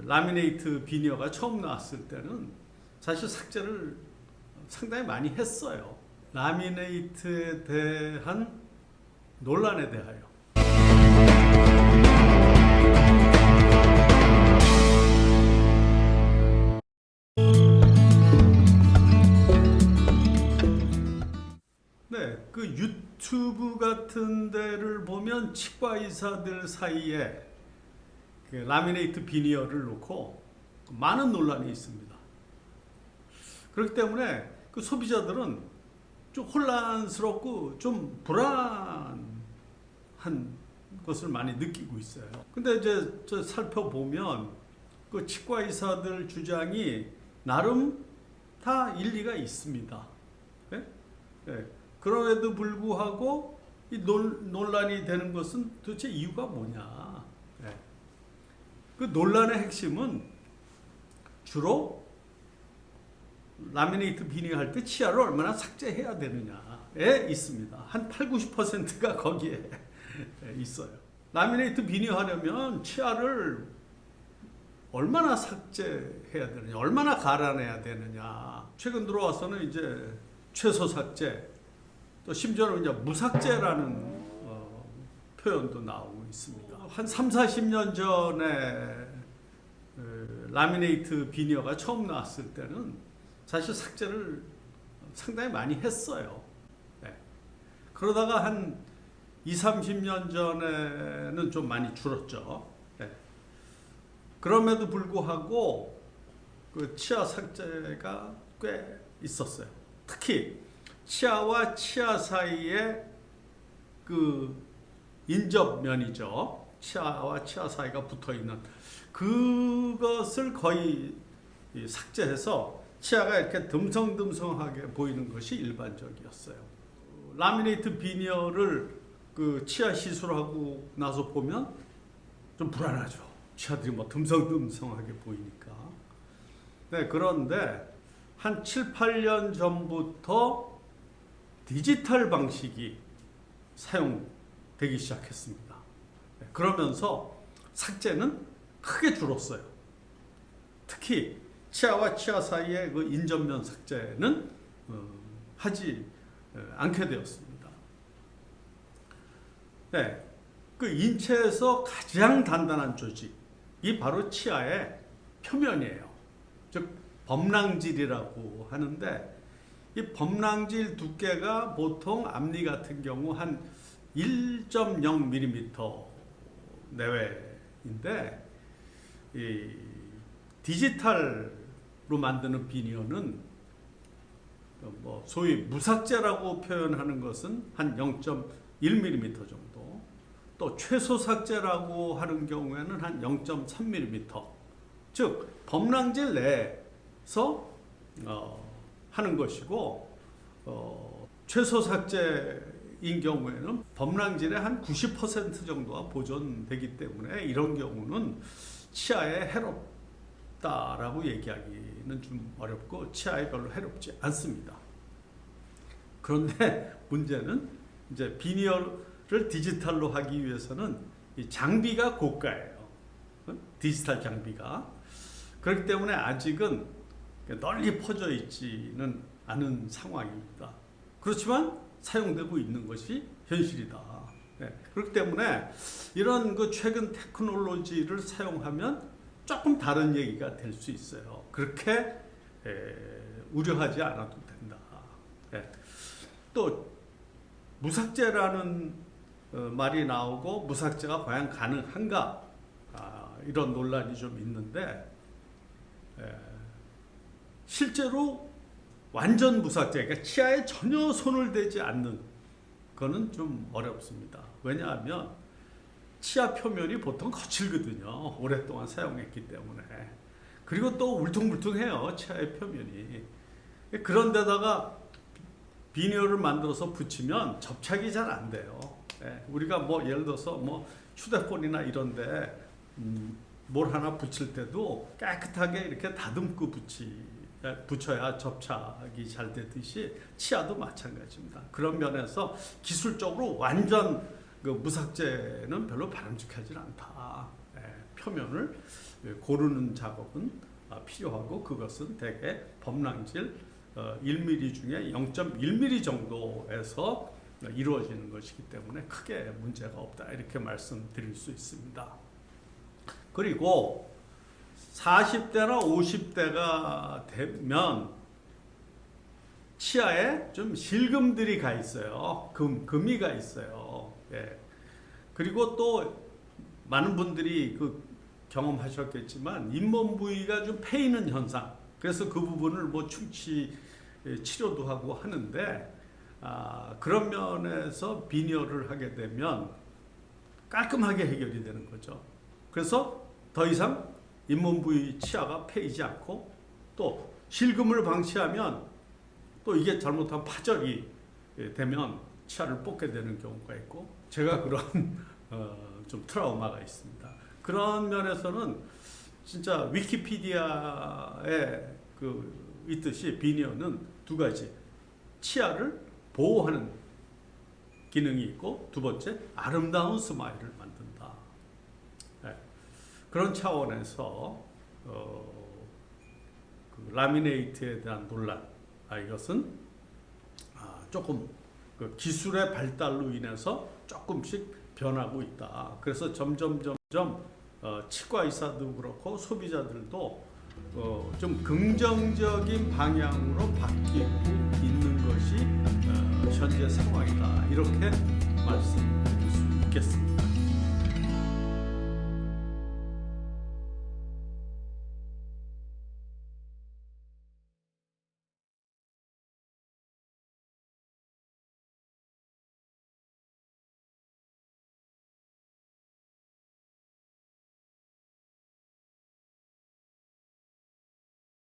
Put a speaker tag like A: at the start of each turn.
A: 라미네이트 비니어가 처음 나왔을 때는 사실 삭제를 상당히 많이 했어요. 라미네이트에 대한 논란에 대하여. 네, 그 유튜브 같은 데를 보면 치과 의사들 사이에 그 라미네이트 비니어를 놓고 많은 논란이 있습니다. 그렇기 때문에 그 소비자들은 좀 혼란스럽고 좀 불안한 것을 많이 느끼고 있어요. 근데 이제 저 살펴보면 그 치과 의사들 주장이 나름 다 일리가 있습니다. 네? 네. 그럼에도 불구하고 이 논란이 되는 것은 도대체 이유가 뭐냐? 네. 그 논란의 핵심은 주로 라미네이트 비니어 할 때 치아를 얼마나 삭제해야 되느냐에 있습니다. 한 80~90%가 거기에 있어요. 라미네이트 비니어 하려면 치아를 얼마나 삭제해야 되느냐, 얼마나 갈아내야 되느냐. 최근 들어와서는 이제 최소 삭제, 또 심지어는 이제 무삭제라는 표현도 나오고 있습니다. 한 30~40년 전에 라미네이트 비니어가 처음 나왔을 때는 사실 삭제를 상당히 많이 했어요. 네. 그러다가 한 20~30년 전에는 좀 많이 줄었죠. 네. 그럼에도 불구하고 그 치아 삭제가 꽤 있었어요. 특히 치아와 치아 사이에 그 인접면이죠. 치아와 치아 사이가 붙어 있는 그것을 거의 삭제해서 치아가 이렇게 듬성듬성하게 보이는 것이 일반적이었어요. 라미네이트 비니어를 그 치아 시술하고 나서 보면 좀 불안하죠. 치아들이 뭐 듬성듬성하게 보이니까. 네, 그런데 한 7~8년 전부터 디지털 방식이 사용되기 시작했습니다. 그러면서 삭제는 크게 줄었어요. 특히 치아와 치아 사이의 그 인접면 삭제는 하지 않게 되었습니다. 네, 그 인체에서 가장 단단한 조직이 바로 치아의 표면이에요. 즉 범랑질이라고 하는데 이 범랑질 두께가 보통 앞니 같은 경우 한 1.0mm 내외인데 이 디지털로 만드는 비니어는 뭐 소위 무삭제라고 표현하는 것은 한 0.1mm 정도, 또 최소 삭제라고 하는 경우에는 한 0.3mm, 즉 범랑질 내에서 하는 것이고, 최소 삭제인 경우에는 범랑질의 한 90% 정도가 보존되기 때문에 이런 경우는 치아에 해롭다라고 얘기하기는 좀 어렵고 치아에 별로 해롭지 않습니다. 그런데 문제는 이제 비니어를 디지털로 하기 위해서는 이 장비가 고가예요. 디지털 장비가. 그렇기 때문에 아직은 널리 퍼져 있지는 않은 상황입니다. 그렇지만 사용되고 있는 것이 현실이다. 네. 그렇기 때문에 이런 그 최근 테크놀로지를 사용하면 조금 다른 얘기가 될 수 있어요. 그렇게 우려하지 않아도 된다. 네. 또 무삭제라는 말이 나오고 무삭제가 과연 가능한가? 이런 논란이 좀 있는데 실제로 완전 무삭제, 그러니까 치아에 전혀 손을 대지 않는 거는 좀 어렵습니다. 왜냐하면 치아 표면이 보통 거칠거든요. 오랫동안 사용했기 때문에. 그리고 또 울퉁불퉁해요. 치아의 표면이. 그런데다가 비니어를 만들어서 붙이면 접착이 잘 안 돼요. 우리가 뭐 예를 들어서 뭐 휴대폰이나 이런데 뭘 하나 붙일 때도 깨끗하게 이렇게 다듬고 붙여야 접착이 잘 되듯이 치아도 마찬가지입니다. 그런 면에서 기술적으로 완전 그 무삭제는 별로 바람직하지 않다. 표면을 고르는 작업은 필요하고 그것은 대개 범랑질 1mm 중에 0.1mm 정도에서 이루어지는 것이기 때문에 크게 문제가 없다 이렇게 말씀드릴 수 있습니다. 그리고 40대나 50대가 되면 치아에 좀 실금들이 가 있어요. 금이가 있어요. 예. 그리고 또 많은 분들이 경험하셨겠지만 잇몸 부위가 좀 패이는 현상. 그래서 그 부분을 뭐 충치 치료도 하고 하는데 그런 면에서 비니어를 하게 되면 깔끔하게 해결이 되는 거죠. 그래서 더 이상 잇몸 부위 치아가 패이지 않고 또 실금을 방치하면 또 이게 잘못하면 파절이 되면 치아를 뽑게 되는 경우가 있고 제가 그런 좀 트라우마가 있습니다. 그런 면에서는 진짜 위키피디아에 있듯이 비니어는 두 가지 치아를 보호하는 기능이 있고 두 번째 아름다운 스마일을 만든다. 네. 그런 차원에서 라미네이트에 대한 논란 이것은 조금 기술의 발달로 인해서 조금씩 변하고 있다. 그래서 점점 치과 의사도 그렇고 소비자들도 좀 긍정적인 방향으로 바뀌고 있는 것이 현재 상황이다. 이렇게 말씀드릴 수 있겠습니다.